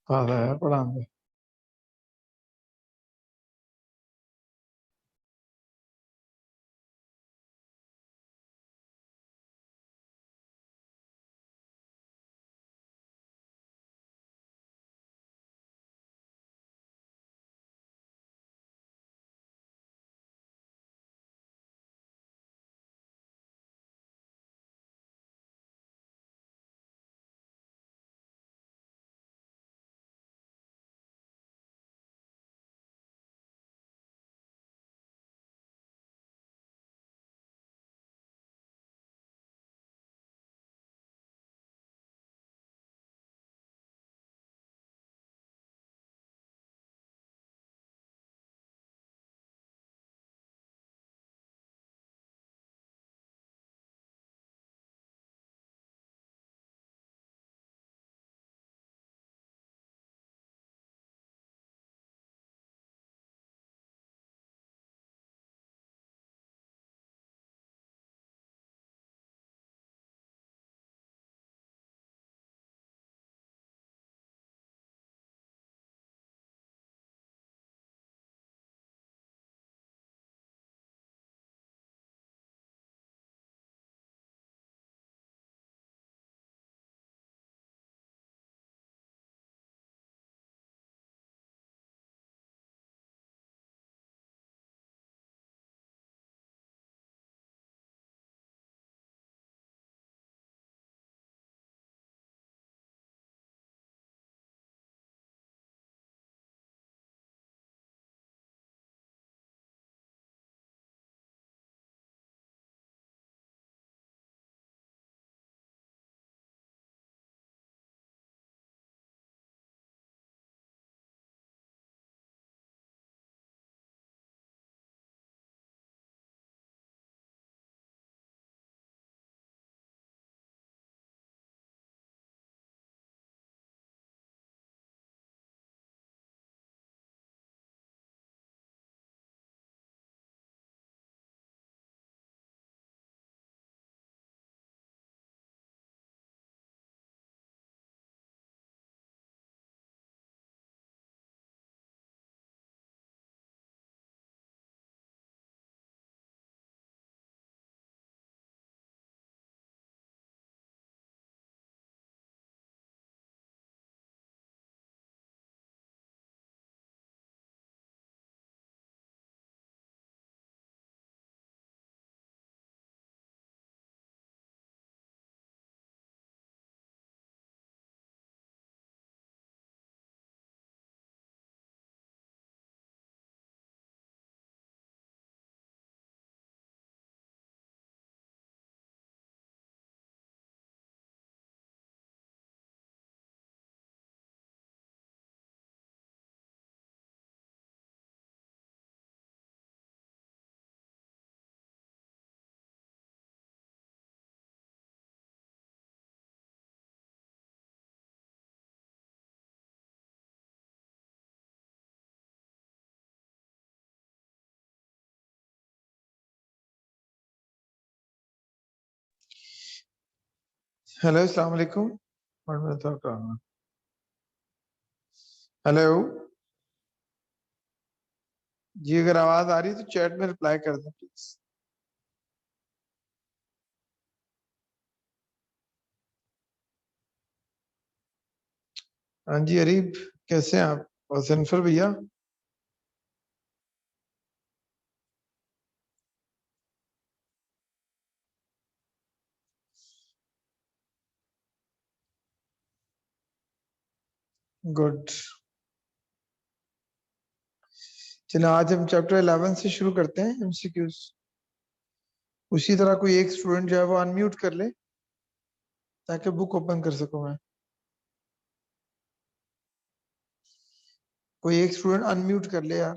फायदा है पढ़ाने। हेलो, अस्सलाम वालेकुम। हेलो जी, अगर आवाज आ रही है तो चैट में रिप्लाई कर दें प्लीज। हाँ जी अरीब, कैसे हैं आप? और सनफर भैया? गुड। चलिए आज हम चैप्टर 11 से शुरू करते हैं एमसीक्यूज। उसी तरह कोई एक स्टूडेंट जो है वो अनम्यूट कर ले ताकि बुक ओपन कर सकूं मैं। कोई एक स्टूडेंट अनम्यूट कर ले यार।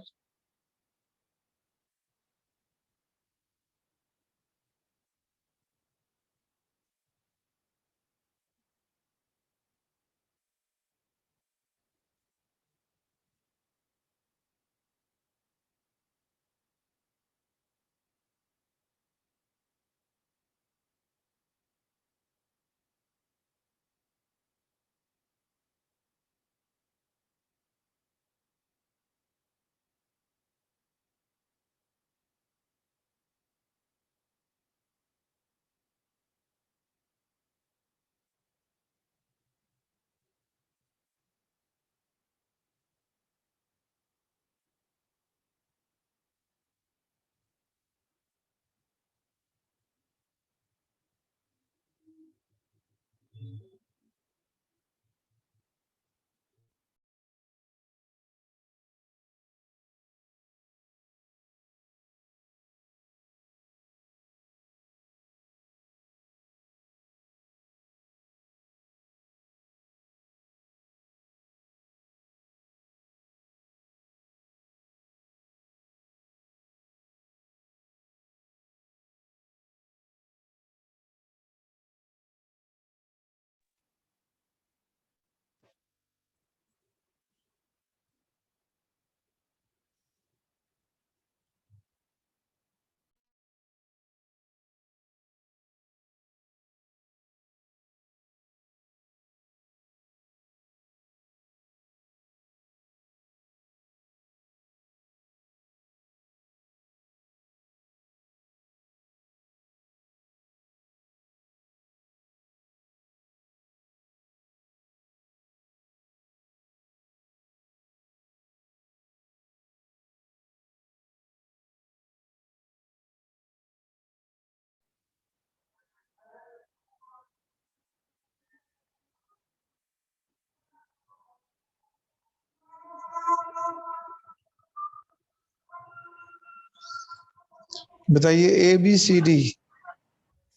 बताइए ABCD।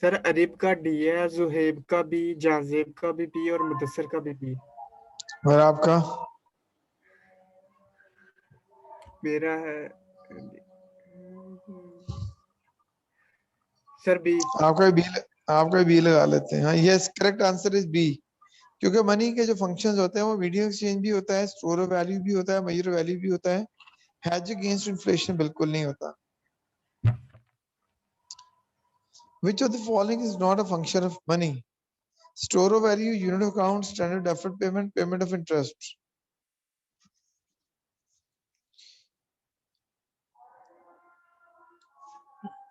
सर अरीब का डी है, जुहेब का बी, जाजेब का भी बी और मुदस्सर का भी बी। और आपका? मेरा है सर बी। आपका बी लगा लेते हैं। हाँ, yes, correct answer is B. क्योंकि मनी के जो फंक्शंस होते हैं वो मीडियम एक्सचेंज भी होता है, स्टोर ऑफ वैल्यू भी होता है, मेजर वैल्यू भी होता है, हेज अगेंस्ट इन्फ्लेशन बिल्कुल नहीं होता। Which of the following is not a function of money? Store of value, unit of account, standard deferred payment, payment of interest.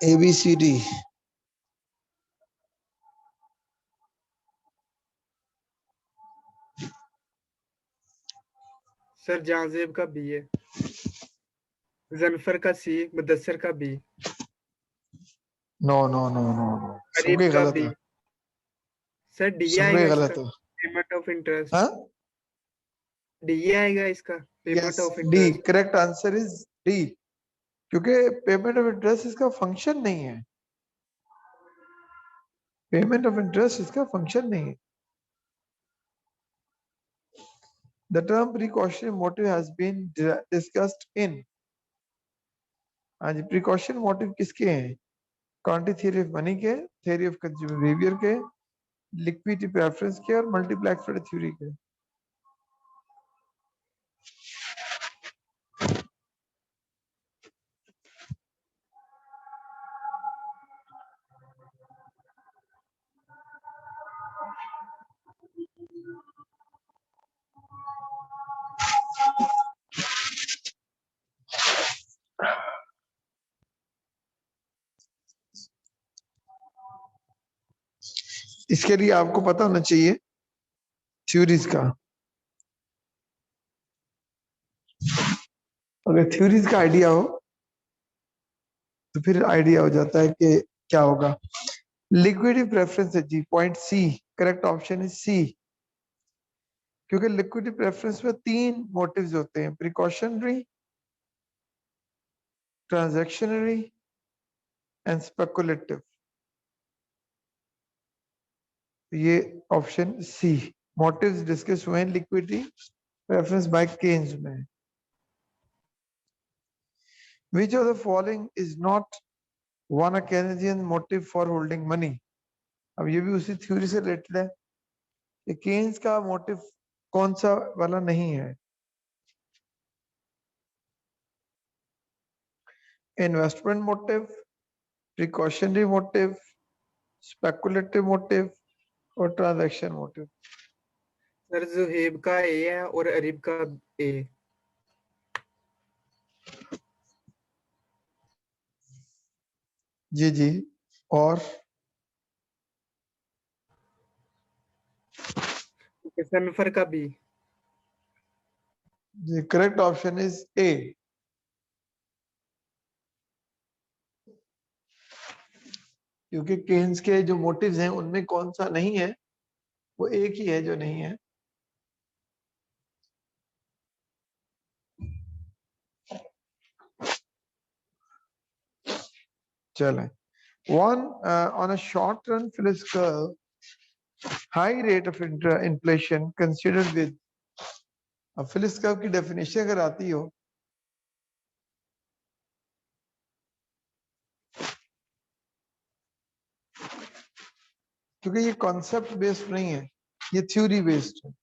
ABCD। Sir जाजेब का बी है, जन्फर का सी, मुदस्सर का B. No no no no no, Areeb सबके का गलत B. है। सर डी सबके आएगा इसका, गलत है। Payment of interest. हाँ, डी आएगा इसका, payment yes, of D interest. Correct answer is D. क्योंकि पेमेंट ऑफ इंटरेस्ट इसका फंक्शन नहीं है। पेमेंट ऑफ इंटरेस्ट इसका फंक्शन नहीं है। The term precautionary motive has been discussed in। हाँ जी, प्रिकॉशन मोटिव किसके हैं? क्वांटिटी थ्योरी ऑफ मनी के, थ्योरी ऑफ कंज्यूमर बिहेवियर के, लिक्विडिटी प्रेफरेंस के और मल्टीप्लाई फैक्टर थ्योरी के। इसके लिए आपको पता होना चाहिए थ्योरीज का। अगर थ्योरीज का आइडिया हो तो फिर आइडिया हो जाता है कि क्या होगा। लिक्विडिटी प्रेफरेंस है जी, point C. Correct option is C. क्योंकि लिक्विडिटी प्रेफरेंस में 3 मोटिव्स होते हैं, प्रिकॉशनरी, ट्रांजैक्शनरी एंड स्पेकुलेटिव। ये ऑप्शन सी, मोटिव्स डिस्कस हुए हैं लिक्विडिटी प्रेफरेंस बाय केन्स में। Which of the following is not one a Keynesian motive for holding money? अब ये भी उसी थ्योरी से रिलेटेड है कि केन्स का मोटिव कौन सा वाला नहीं है। Investment motive, precautionary motive, speculative motive और ट्रांजैक्शन मोटिव। सर जुहेब का ए है और अरीब का ए। जी जी। और जन्फर का बी। जी, करेक्ट ऑप्शन इज ए। क्योंकि केन्स के जो मोटिव्स हैं उनमें कौन सा नहीं है, वो एक ही है जो नहीं है। चलें। One, on a short run Phillips curve, high rate of inflation considered with। अब फिलिप्स कर्व की डेफिनेशन अगर आती हो क्योंकि ये कॉन्सेप्ट बेस्ड नहीं है, ये थ्योरी बेस्ड है।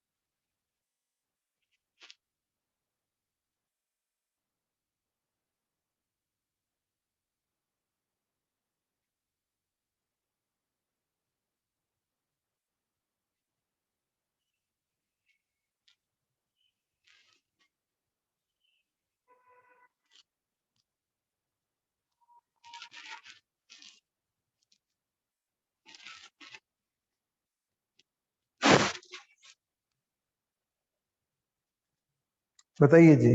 बताइए जी,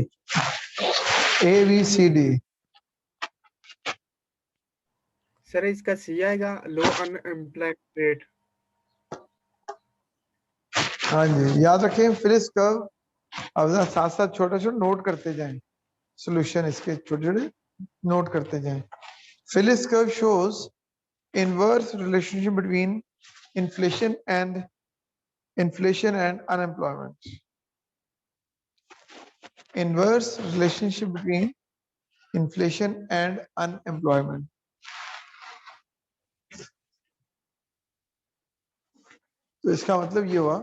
ABCD। सर इसका सी आएगा, लो अनएम्प्लॉयमेंट रेट। हाँ जी, याद रखें फिलिप्स कर्व। अब साथ साथ छोटा छोटा नोट करते जाएं, सॉल्यूशन इसके छोटे छोटे नोट करते जाएं। Phillips curve shows inverse relationship between inflation and unemployment. Inverse relationship between inflation and unemployment. तो इसका मतलब ये हुआ,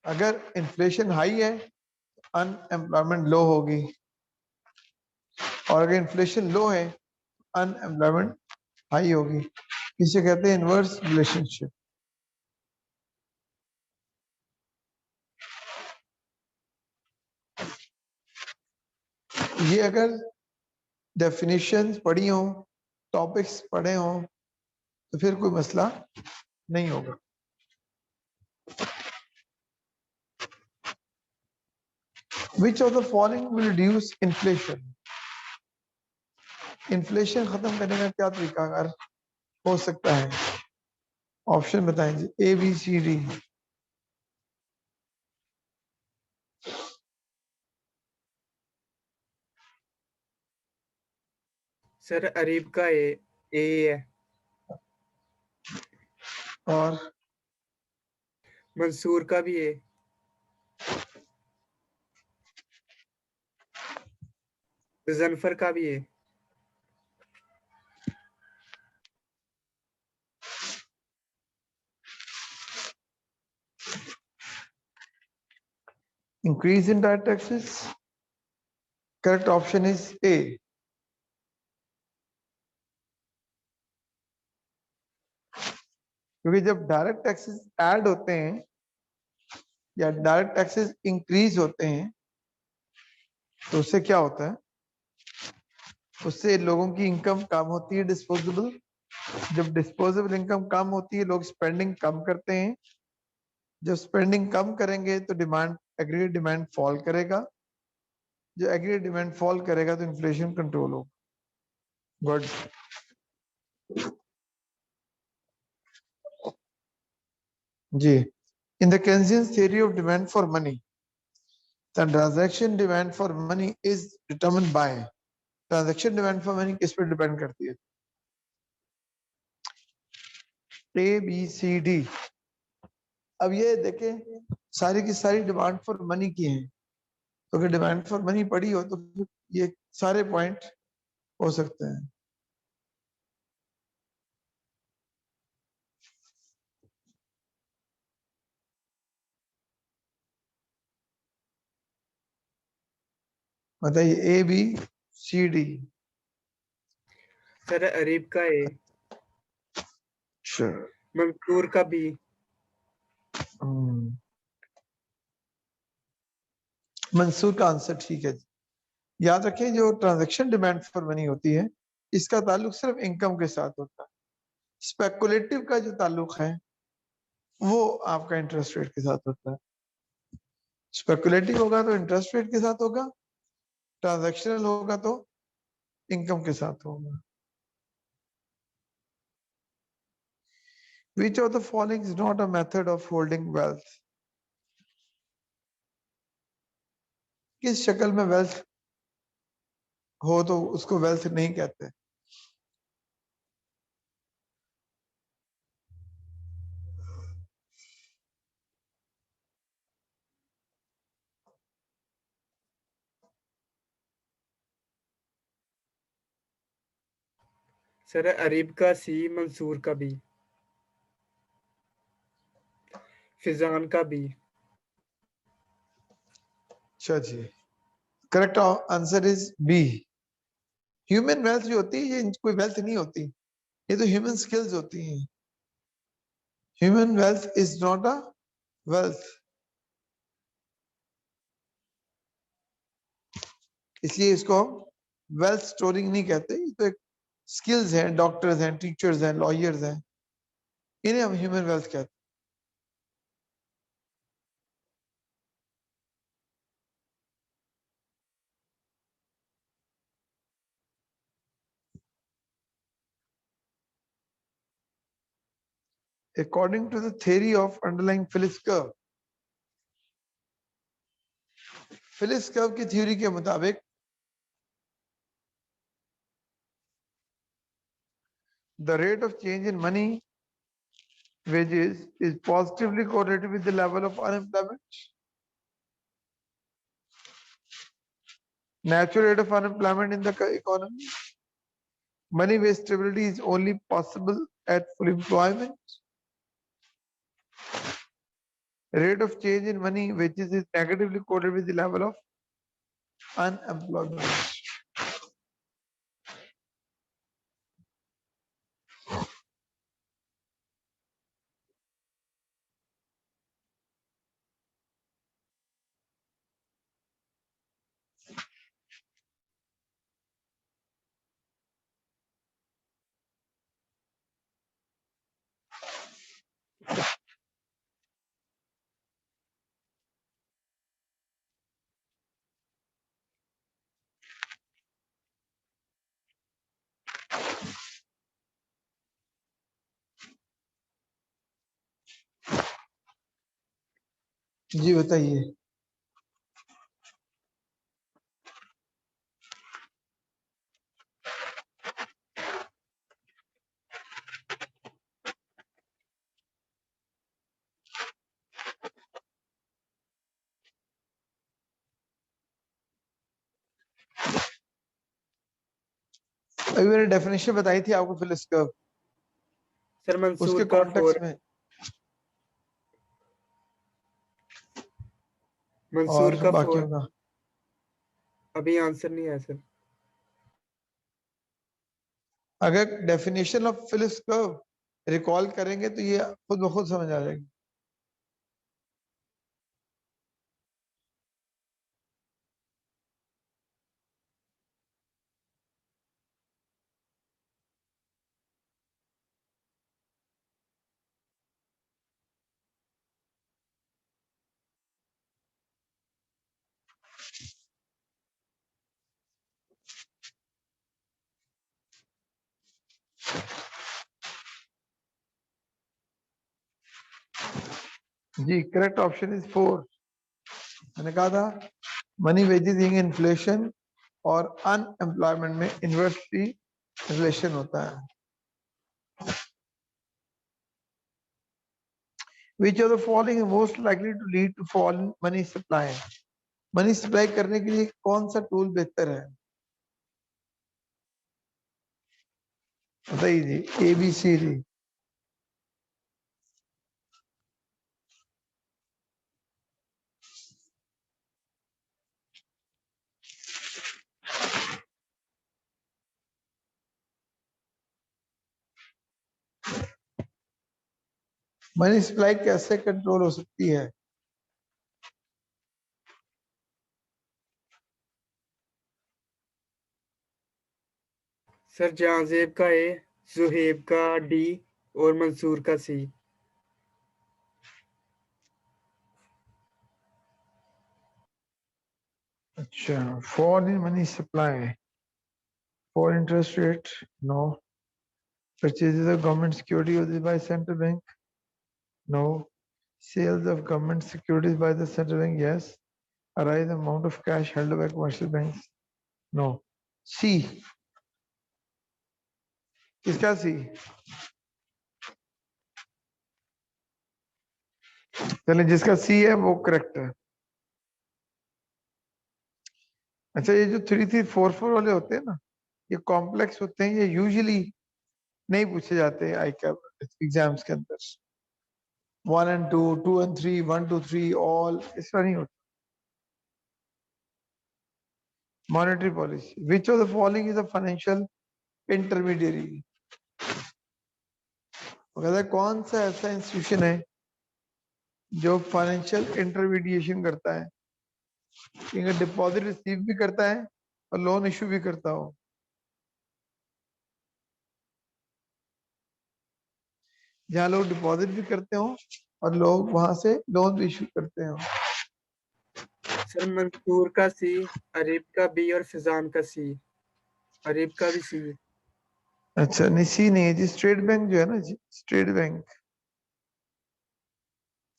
अगर इन्फ्लेशन हाई है अनएम्प्लॉयमेंट लो होगी, और अगर इन्फ्लेशन लो है अनएम्प्लॉयमेंट हाई होगी. इसे कहते हैं इनवर्स रिलेशनशिप. ये अगर डेफिनेशंस पढ़ी हो, टॉपिक्स पढ़े हो, तो फिर कोई मसला नहीं होगा. Which of the following will reduce inflation? Inflation खत्म करने का क्या तरीकाकार हो सकता है? ऑप्शन बताएं जी. A B C D. Sir Areeb का ए है. और मंसूर का भी ए. जनफर का भी ए. increase in direct taxes. Correct option is A. क्योंकि जब डायरेक्ट टैक्सेस ऐड होते हैं या डायरेक्ट टैक्सेस इंक्रीज होते हैं तो उससे क्या होता है? उससे लोगों की इनकम कम होती है, डिस्पोजेबल. जब डिस्पोजेबल इनकम कम होती है लोग स्पेंडिंग कम करते हैं. जब स्पेंडिंग कम करेंगे तो डिमांड, एग्रीगेट डिमांड फॉल करेगा. जो एग्रीगेट डिमांड फॉल करेगा तो इन्फ्लेशन कंट्रोल होगा. गुड. जी. In the Keynesian theory of demand for money, the transaction demand for money is determined by. Transaction demand for money किस पर डिपेंड करती है? A B C D. अब ये देखें, सारी की सारी डिमांड फॉर मनी की है, तो अगर डिमांड फॉर मनी पड़ी हो तो फिर ये सारे पॉइंट हो सकते हैं. बताइए A B C D. Sir Areeb का ए. मंसूर का बी. मंसूर का आंसर ठीक है. याद रखें, जो ट्रांजैक्शन डिमांड फॉर मनी होती है इसका ताल्लुक सिर्फ इनकम के साथ होता है. स्पेकुलेटिव का जो ताल्लुक है वो आपका इंटरेस्ट रेट के साथ होता है. स्पेकुलेटिव होगा तो इंटरेस्ट रेट के साथ होगा, ट्रांजैक्शनल होगा तो इनकम के साथ होगा. Which of the following is not a method of holding wealth? किस शक्ल में वेल्थ हो तो उसको वेल्थ नहीं कहते? सर अरीब का सी. मंसूर का बी. फिजान का बी. अच्छा जी. Correct answer is B. Human wealth जो होती है ये कोई वेल्थ नहीं होती, ये तो ह्यूमन स्किल्स होती हैं. Human wealth is not a wealth. इसलिए इसको हम वेल्थ स्टोरिंग नहीं कहते. ये तो एक स्किल्स हैं, डॉक्टर्स हैं, टीचर्स हैं, लॉयर्स हैं, इन्हें हम ह्यूमन वेल्थ कहते हैं. According to the theory of underlying Phillips curve, Phillips curve की थ्योरी के मुताबिक The rate of change in money wages is positively correlated with the level of unemployment. Natural rate of unemployment in the economy. Money wage stability is only possible at full employment. Rate of change in money wages is negatively correlated with the level of unemployment. जी बताइए। अभी मैंने definition बताई थी आपको Phillips curve, sir Mansoor उसके का context में। मंसूर और का बाकियों का अभी आंसर नहीं आया सर। अगर definition of Phillips curve recall करेंगे तो ये खुद ब खुद समझ आ जाएगी। जी करेक्ट ऑप्शन इज 4। मैंने कहा था मनी वेजेस इन्फ्लेशन और अनएम्प्लॉयमेंट में इन्वर्सली रिलेशन होता है। Which of the following is most likely to lead to fall in money supply? Money supply करने के लिए कौन सा टूल बेहतर है? बताइए जी, ABCD। मनी सप्लाई कैसे कंट्रोल हो सकती है? सर जहांजेब का ए, जुहेब का डी और मंसूर का सी। अच्छा, fall in money supply, fall interest rate, no. Purchases of government securities by central bank, no. Sales of government securities by the central bank, yes. A rise amount of cash held by commercial banks, no. C, किसका C? चलिए जिसका C है वो correct है। अच्छा, ये जो 3344 वाले होते हैं ना, ये कॉम्प्लेक्स होते हैं, ये यूजुअली नहीं पूछे जाते आई कैप एग्जाम्स के अंदर। 1 and 2, 2 and 3, 1 2 3 ऑल इसका नहीं होता। Monetary policy, which of the following is a financial intermediary? वो कहता है कौन सा ऐसा इंस्टीट्यूशन है जो फाइनेंशियल इंटरमीडिएशन करता है, इनका डिपॉजिट रिसीव भी करता है और लोन इशू भी करता हो। जहाँ लोग डिपॉजिट भी करते हो और लोग वहां से लोन भी इशू करते हो। सर मंसूर का सी, अरीब का बी और फिजान का सी। अरीब का भी सी। अच्छा नहीं, सी नहीं है जी, स्टेट बैंक जो है ना जी, स्टेट बैंक,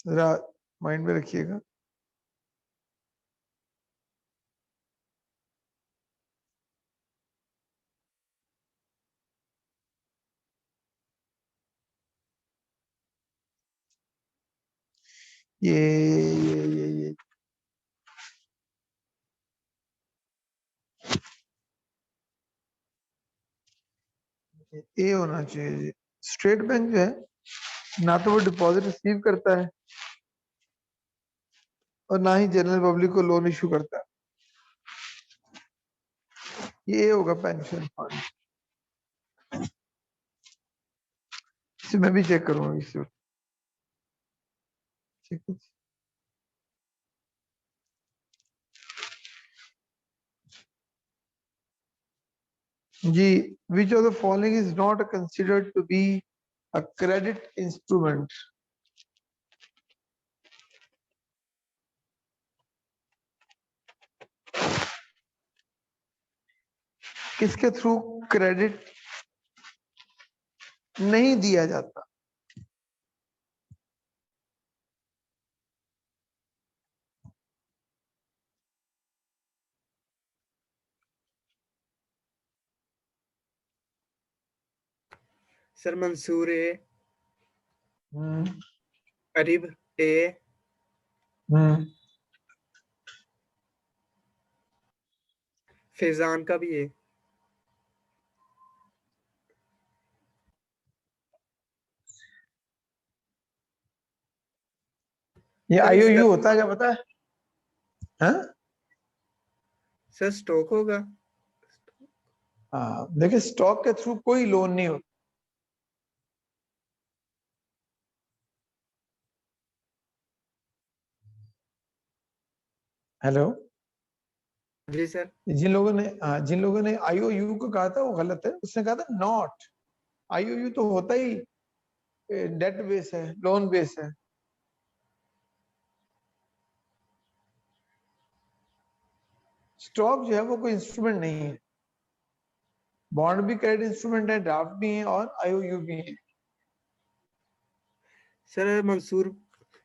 जरा माइंड में रखिएगा। ये ए होना चाहिए। स्टेट बैंक जो है ना तो वो डिपॉजिट रिसीव करता है और ना ही जनरल पब्लिक को लोन इशू करता है। ये होगा पेंशन फंड। इसे मैं भी चेक करूंगा इसे। ठीक है जी। Which of the following is not considered to be a credit instrument? किसके थ्रू क्रेडिट नहीं दिया जाता? Sir Mansoor A, hmm Areeb A, hmm Faizan का भी ए। ये सर इसका आईओयू होता है क्या पता है? हाँ सर स्टॉक होगा। हाँ, देखिए स्टॉक के थ्रू कोई लोन नहीं होता। हेलो। जी सर। जिन लोगों ने आईओयू को कहा था वो गलत है। उसने कहा था नॉट। आईओयू तो होता ही डेट बेस है, लोन बेस है। स्टॉक जो है वो कोई इंस्ट्रूमेंट नहीं है। बॉन्ड भी क्रेडिट इंस्ट्रूमेंट है, ड्राफ्ट भी है और आईओयू भी है। सर मंसूर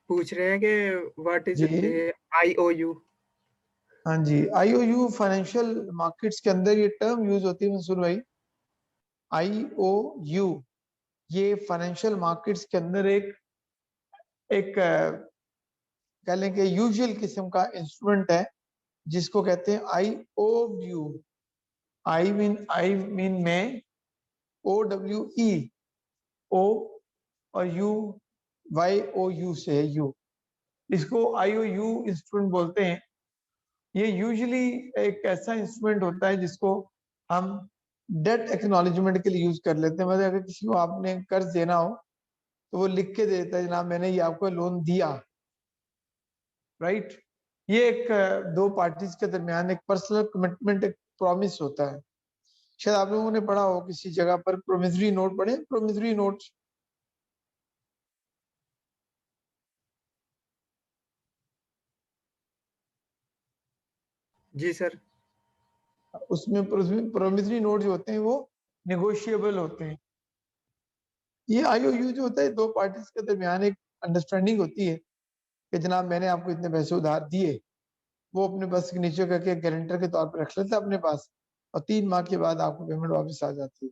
पूछ रहे हैं कि व्हाट इज जी IOU। हाँ जी, आईओयू फाइनेंशियल मार्केट्स के अंदर ये टर्म यूज होती है मंसूर भाई। आईओयू ये फाइनेंशियल मार्केट्स के अंदर एक एक कह लें कि यूजुअल किस्म का इंस्ट्रूमेंट है जिसको कहते हैं आईओयू। आई मीन में OWE, ओ और यू, YOU से है यू। इसको आईओयू इंस्ट्रूमेंट बोलते हैं। ये यूजुअली एक ऐसा इंस्ट्रूमेंट होता है जिसको हम डेट एक्नॉलेजमेंट के लिए यूज कर लेते हैं। मतलब अगर किसी को आपने कर्ज देना हो तो वो लिख के दे देता है जनाब मैंने ये आपको लोन दिया। राइट। ये एक दो पार्टीज के दरमियान एक पर्सनल कमिटमेंट, एक प्रॉमिस होता है। शायद आप लोगों ने पढ़ा हो किसी जगह पर प्रोमिसरी नोट पढ़े, प्रोमिसरी नोट। जी सर। उसमें प्रोमिसरी नोट जो होते हैं वो निगोशिएबल होते हैं। ये आईओयू जो होता है दो पार्टीज के दरमियान एक अंडरस्टैंडिंग होती है कि जनाब मैंने आपको इतने पैसे उधार दिए। वो अपने पास सिग्नेचर करके गारंटर के तौर पर रख लेता है अपने पास और 3 माह के बाद आपको पेमेंट वापस आ जाती है।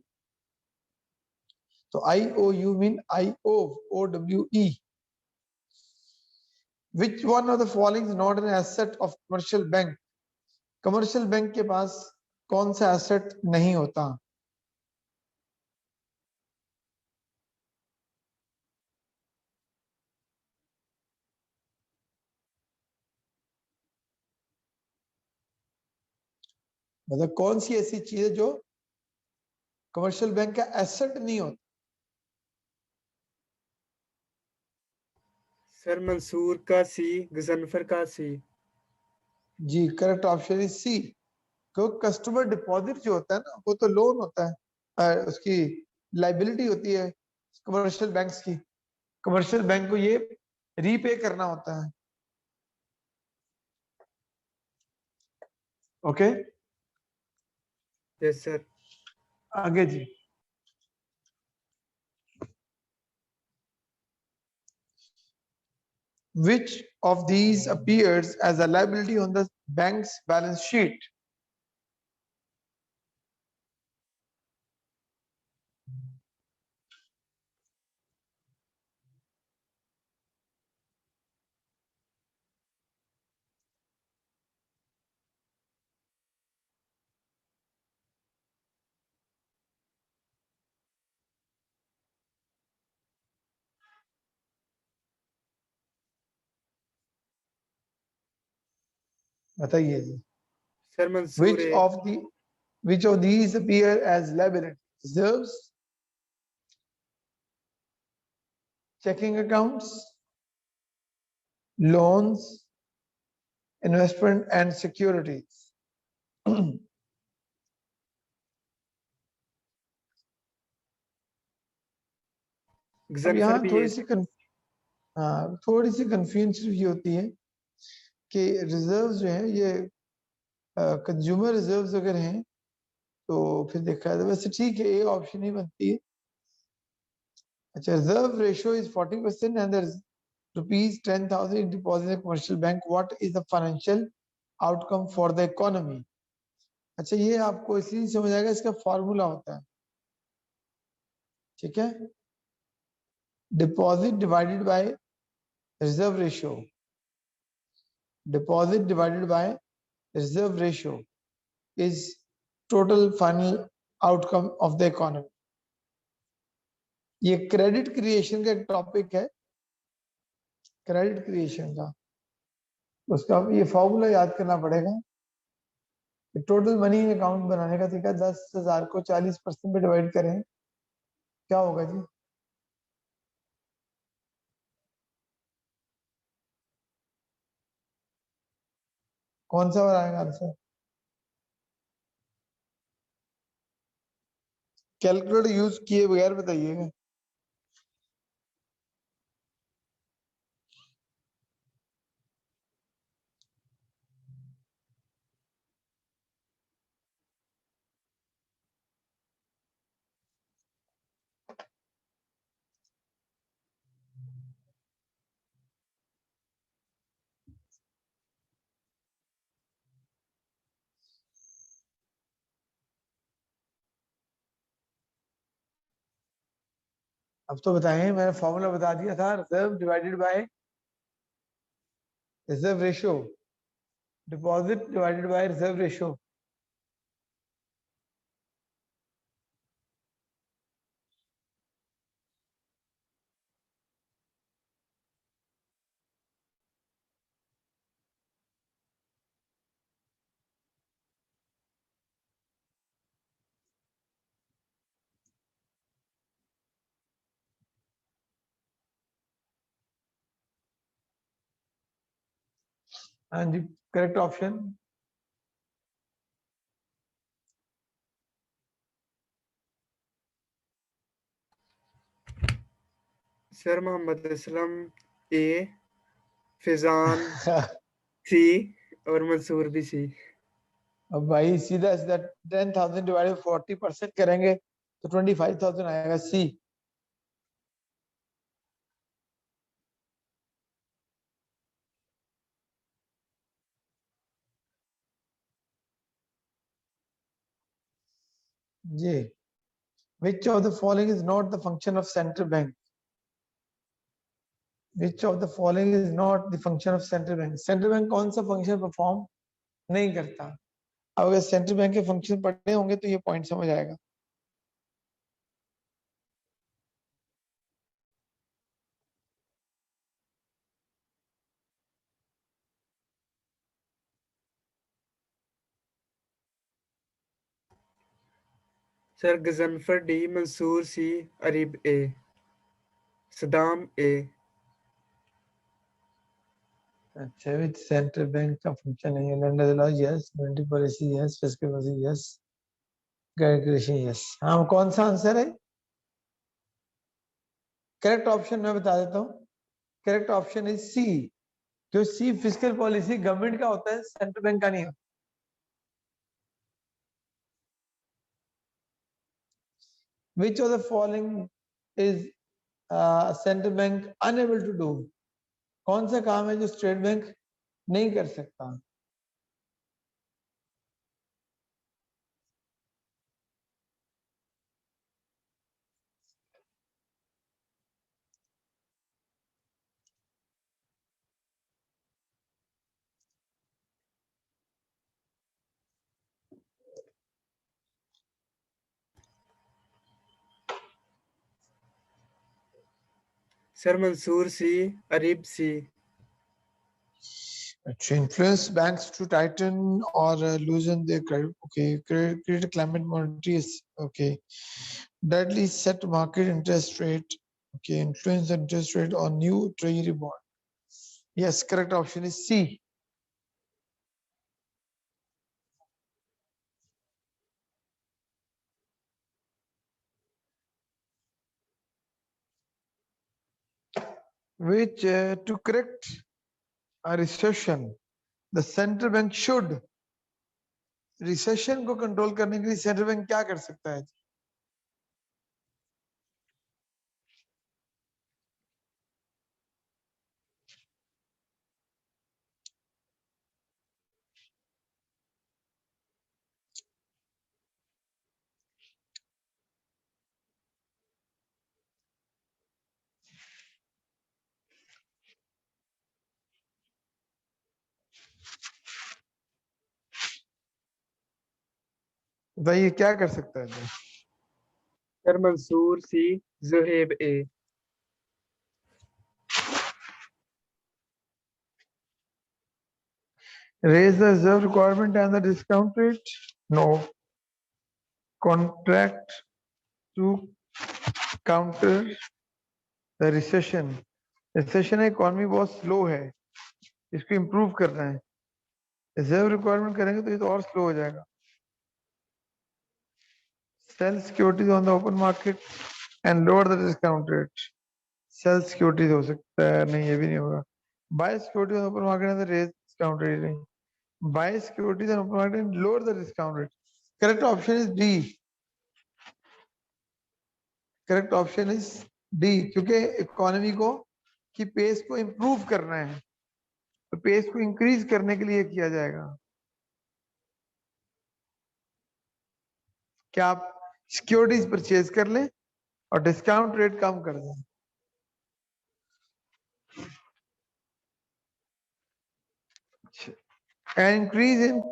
तो IOU mean IOWE। Which one of the following is not an asset of commercial bank? Commercial bank के पास कौन सा एसेट नहीं होता? मतलब कौन सी ऐसी चीज है जो कमर्शियल बैंक का एसेट नहीं होता? सर मंसूर का सी, गजनफर का सी। जी करेक्ट ऑप्शन इज सी। क्योंकि कस्टमर डिपॉजिट जो होता है ना वो तो लोन होता है, उसकी लाइबिलिटी होती है कमर्शियल बैंक्स की। कमर्शियल बैंक को ये रीपे करना होता है। Okay yes sir. आगे जी। Which of these appears as a liability on the bank's balance sheet? बताइए जी। Sir Mansoor Which A. of the which of these appear as liability? Reserves, checking accounts, loans, investment and securities. अब गजनफर यहाँ भी थोड़ी ए। सी थोड़ी सी confusion ये होती है कि रिजर्व जो है ये कंज्यूमर रिजर्व्स अगर हैं तो फिर देखा जाए तो वैसे ठीक है, ये ऑप्शन ही बनती है। अच्छा, reserve ratio is 40% and rupees 10,000 deposit in commercial bank. What is the financial outcome for the economy? अच्छा, ये आपको इसलिए नहीं समझ आएगा, इसका फॉर्मूला होता है, ठीक है। Deposit divided by reserve ratio, deposit divided by reserve ratio is total final outcome of the economy. ये क्रेडिट क्रिएशन का एक टॉपिक है, क्रेडिट क्रिएशन का, उसका ये फॉर्मूला याद करना पड़ेगा। टोटल मनी अकाउंट बनाने का तरीका, 10,000 को 40% पे डिवाइड करें, क्या होगा जी? कौन सा आएगा आंसर? कैलकुलेटर यूज किए बगैर बताइएगा। अब तो बताएं, मैंने फॉर्मूला बता दिया था, reserve divided by reserve ratio, deposit divided by reserve ratio. हाँ जी, correct option. Sir Mohammad Aslam A, Faizan C और मंसूर भी सी। अब भाई सीधा सीधा 10,000 डिवाइडेड 40% करेंगे तो 25,000 आएगा, सी। जी, which of the following is not the function of central bank? Which of the following is not the function of central bank? Central bank कौन सा फंक्शन परफॉर्म नहीं करता? अब अगर सेंट्रल बैंक के फंक्शन पढ़े होंगे तो ये पॉइंट समझ आएगा। Sir Ghazanfar D, Mansoor C, Areeb ए, सदाम ए। अच्छा, विच सेंट्रल बैंक का फंक्शन नहीं है? Land law yes, monetary policy yes, fiscal policy yes, calculation yes. हाँ, कौन सा आंसर है? करेक्ट ऑप्शन मैं बता देता हूँ, करेक्ट ऑप्शन इज सी। जो सी फिस्कल पॉलिसी गवर्नमेंट का होता है, सेंट्रल बैंक का नहीं होता। Which of the following is central bank unable to do? कौन सा काम है जो स्टेट बैंक नहीं कर सकता? Sir Mansoor C, Areeb C. To influence banks to tighten or loosen their credit. Okay, create climate monetary is okay. Deadly set market interest rate. Okay, influence the interest rate on new treasury bond. Yes, correct option is C. Which to correct a recession, the central bank should. Recession को control करने के लिए central bank क्या कर सकता है? बताइए क्या कर सकता है? Sir Mansoor C, Zuhaib A. Raise the reserve requirement and the discount rate? No. Contract to counter the recession. Recession है, इकोनॉमी बहुत स्लो है, इसको इम्प्रूव करना है, रिजर्व रिक्वायरमेंट करेंगे तो ये तो और स्लो हो जाएगा. Sell securities on the open market and lower the discount rate. Sell securities हो सकता है, नहीं ये भी नहीं होगा. Buy securities on open market and raise discount rate, नहीं. Buy securities on open market and lower the discount rate. Correct option is D. Correct option is D, क्योंकि इकोनॉमी को की पेस को इंप्रूव करना है, तो पेस को increase करने के लिए किया जाएगा. क्या आप सिक्योरिटीज परचेज कर लें और डिस्काउंट रेट कम कर दें? And increase in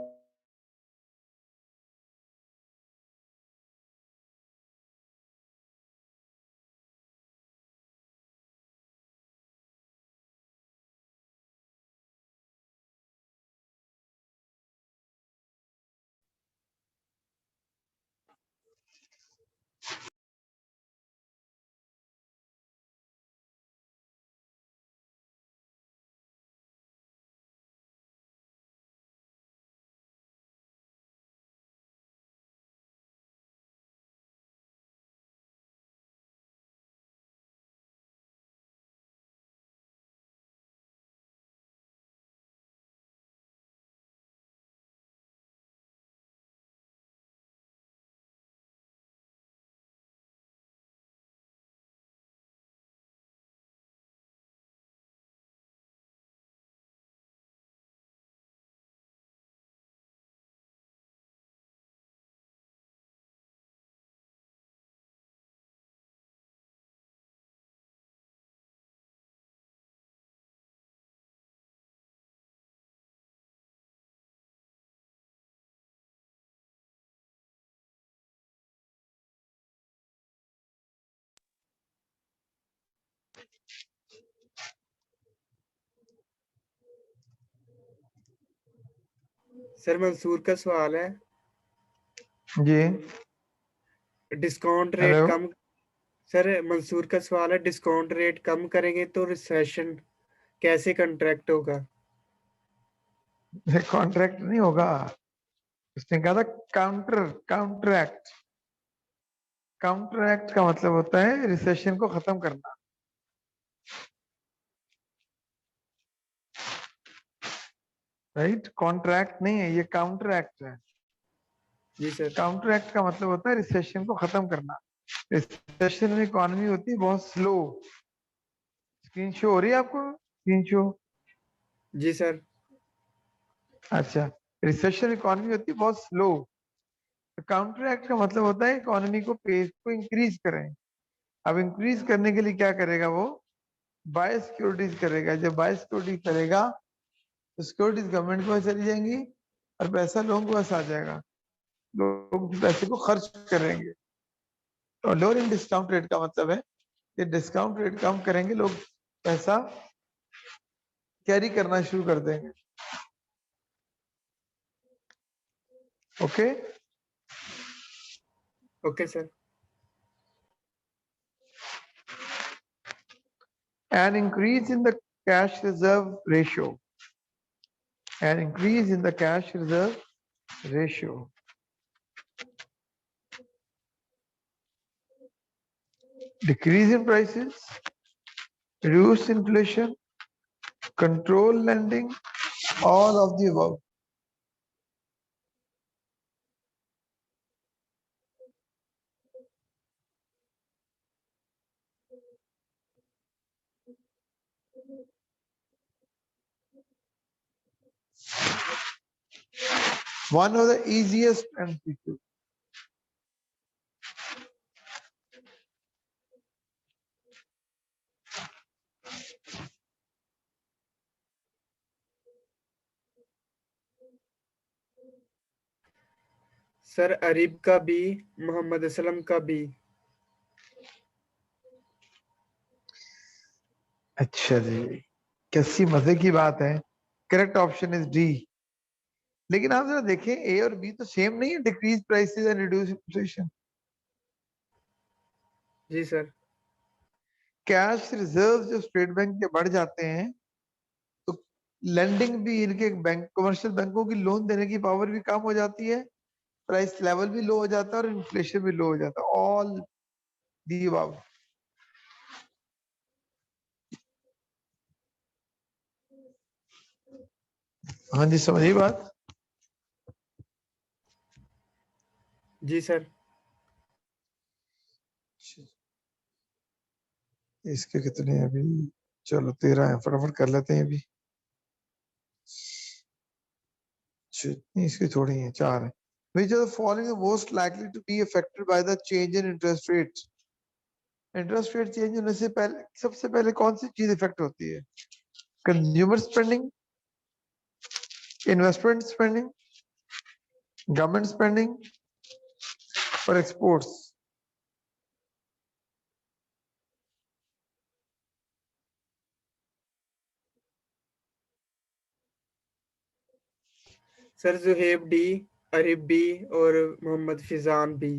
sir Mansoor का सवाल है, जी. Discount rate hello. कम। सर मंसूर का सवाल है, डिस्काउंट रेट कम करेंगे तो रिसेशन कैसे कंट्रैक्ट होगा? कॉन्ट्रैक्ट नहीं होगा, उसने कहा था काउंटर काउंटरैक्ट. काउंटरैक्ट का मतलब होता है रिसेशन को खत्म करना. राइट, कॉन्ट्रैक्ट नहीं है, ये काउंटर एक्ट है. जी सर। काउंटर एक्ट का मतलब होता है रिसेशन को खत्म करना. रिसेशन में इकोनॉमी होती है बहुत स्लो. स्क्रीन शो हो रही है आपको? Screen show? जी सर। अच्छा, रिसेशन इकोनॉमी होती है बहुत स्लो. काउंटर एक्ट का मतलब होता है इकोनॉमी को पेस को इंक्रीज करें. अब इंक्रीज करने के लिए क्या करेगा वो? बाय सिक्योरिटीज करेगा. जब बाय सिक्योरिटीज करेगा तो सिक्योरिटीज गवर्नमेंट के पास चली जाएंगी और पैसा लोगों के पास आ जाएगा, लोग पैसे को खर्च करेंगे. और लोअर इन डिस्काउंट रेट का मतलब है कि डिस्काउंट रेट कम करेंगे, लोग पैसा कैरी करना शुरू कर देंगे. Okay. Okay, sir. An increase in the cash reserve ratio. An increase in the cash reserve ratio. Decrease in prices, reduce inflation, control lending, all of the above. One of the easiest MCQ. Sir Areeb का B, Mohammad Aslam का B. अच्छा जी, कैसी मजे की बात है। Correct option is D. लेकिन आप जरा देखें, ए और बी तो सेम नहीं है, decrease prices and reduce inflation. जी सर। कैश रिजर्व जो स्टेट बैंक के बढ़ जाते हैं तो लेंडिंग भी, इनके बैंक, कमर्शियल बैंकों की लोन देने की पावर भी कम हो जाती है, प्राइस लेवल भी लो हो जाता है और इन्फ्लेशन भी लो हो जाता है। All the above. हाँ जी, समझिए बात। जी सर। इसके कितने हैं अभी? चलो 13 है, फटाफट कर लेते हैं अभी। नहीं, इसकी थोड़ी है, 4 है। Which of the following is most likely to be affected by the change in interest rates? Interest rate change होने से पहले सबसे पहले कौन सी चीज इफेक्ट होती है? Consumer spending, investment spending, government spending और exports. Sir Juhaib D, Areeb B और मोहम्मद फिजान बी।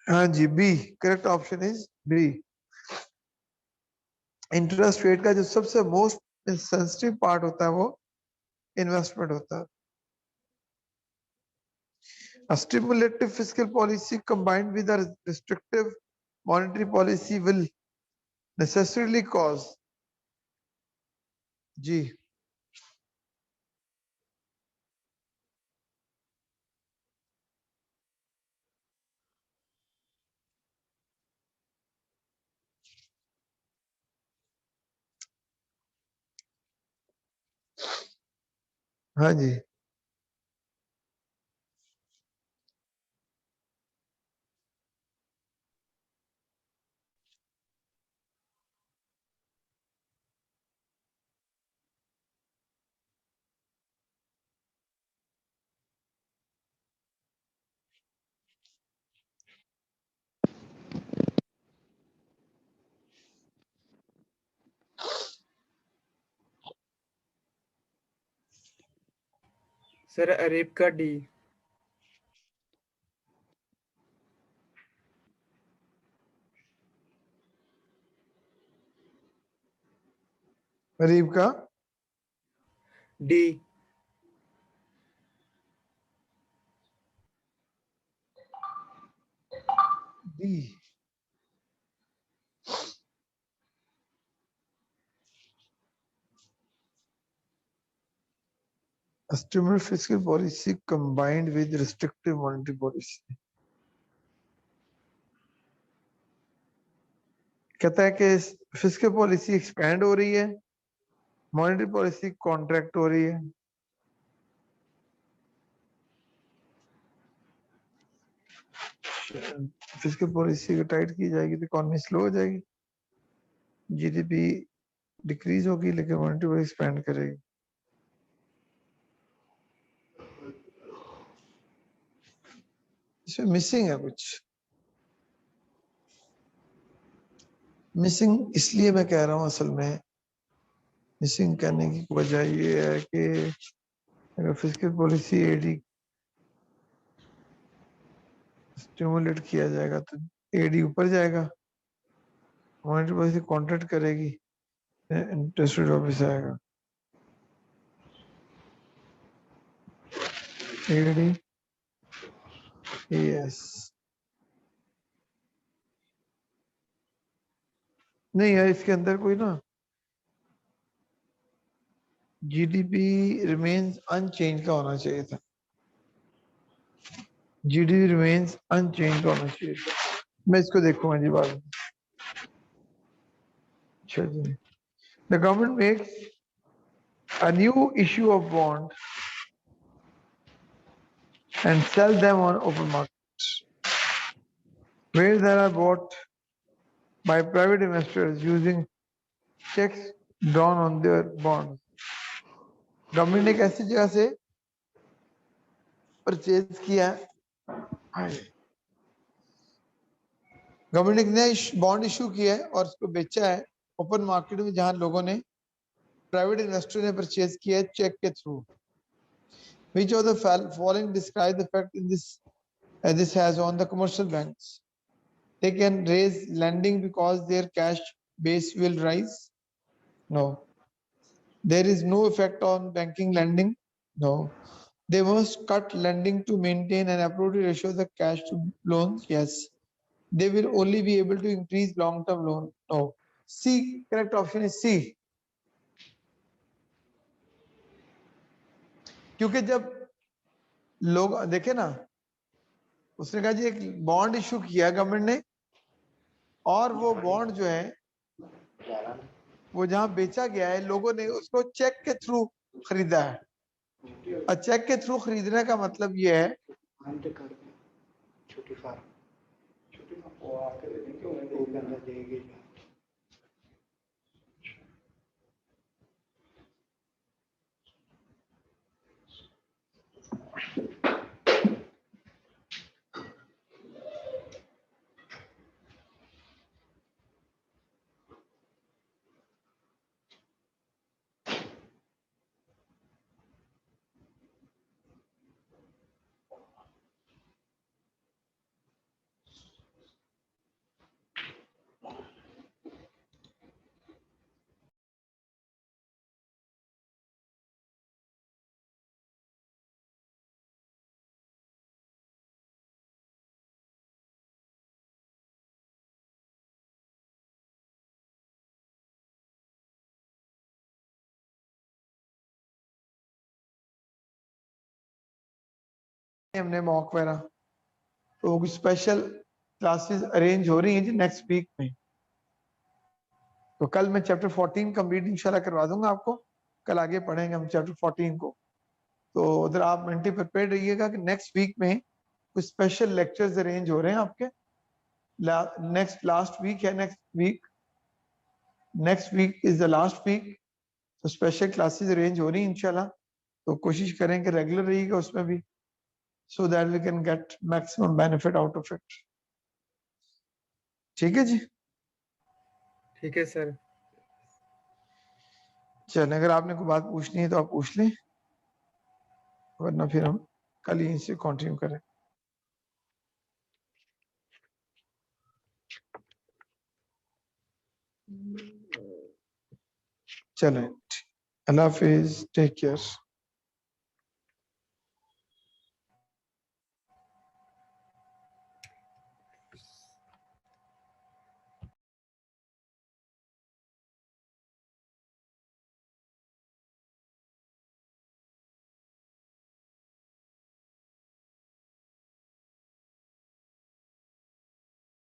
हाँ जी, B. Correct option is B. Interest rate का जो सबसे मोस्ट सेंसिटिव पार्ट होता है वो इन्वेस्टमेंट होता है। A stimulative fiscal policy combined with a restrictive monetary policy will necessarily cause। जी। हाँ जी। सर अरीब का डी। गरीब का D. D. A stimulative fiscal policy combined with restrictive monetary policy। कहता है कि फिस्कल पॉलिसी एक्सपैंड हो रही है, मॉनेटरी पॉलिसी कॉन्ट्रैक्ट हो रही है। फिस्कल पॉलिसी टाइट की जाएगी तो इकोनॉमी स्लो हो जाएगी, जीडीपी डिक्रीज होगी, लेकिन मॉनेटरी पॉलिसी एक्सपैंड करेगी। इसमें मिसिंग है कुछ। मिसिंग इसलिए मैं कह रहा हूं, असल में मिसिंग करने की वजह ये है कि अगर फिजिकल पॉलिसी एडी स्टिमुलेट किया जाएगा तो एडी ऊपर जाएगा, मॉनेटरी पॉलिसी कॉन्ट्रैक्ट करेगी, इंटरेस्ट रेट वापस आएगा। एडी यस नहीं यार, इसके अंदर कोई ना जीडीपी रिमेन्स अनचेंज का होना चाहिए था, जीडीपी रिमेन्स अनचेंज का होना चाहिए था। मैं इसको देखूंगा जी बाद में। अच्छा जी, the government makes a new issue of bond and sell them on open market where they are bought by private investors using checks drawn on their bonds. Government ने एक ऐसी जगह से परचेज किया है, गवर्नमेंट ने बॉन्ड इशू किया है और उसको बेचा है ओपन मार्केट में, जहां लोगों ने प्राइवेट इन्वेस्टर ने परचेज किया है चेक के through. Which of the following describe the effect in this has on the commercial banks? They can raise lending because their cash base will rise. No. There is no effect on banking lending. No. They must cut lending to maintain an appropriate ratio of the cash to loans. Yes. They will only be able to increase long-term loan. No. C. Correct option is C. क्योंकि जब लोग देखे ना, उसने कहा जी एक bond issue किया government ने, और वो बॉन्ड जो है वो जहां बेचा गया है लोगों ने उसको चेक के थ्रू खरीदा है, और चेक के थ्रू खरीदने का मतलब ये है हमने मॉक वगैरह, तो कुछ स्पेशल क्लासेस अरेंज हो रही हैं जी नेक्स्ट वीक में। तो कल मैं चैप्टर 14 कंप्लीट इंशाल्लाह करवा दूंगा आपको, कल आगे पढ़ेंगे हम चैप्टर 14 को। तो उधर आप मेंटली प्रिपेयर रहिएगा कि नेक्स्ट वीक में कुछ स्पेशल लेक्चर्स अरेंज हो रहे हैं आपके। नेक्स्ट लास्ट वीक है, next week is the last week, तो स्पेशल क्लासेस अरेंज हो रही हैं इंशाल्लाह। तो कोशिश करें कि रेगुलर रहिएगा उसमें भी, so that we can get maximum benefit out of it. ठीक है जी, ठीक है सर। चलिए अगर आपने कोई बात पूछनी है तो आप पूछ लें, वरना फिर हम कल यहीं से कंटिन्यू करें। चलें, अल्लाह हाफिज, टेक केयर।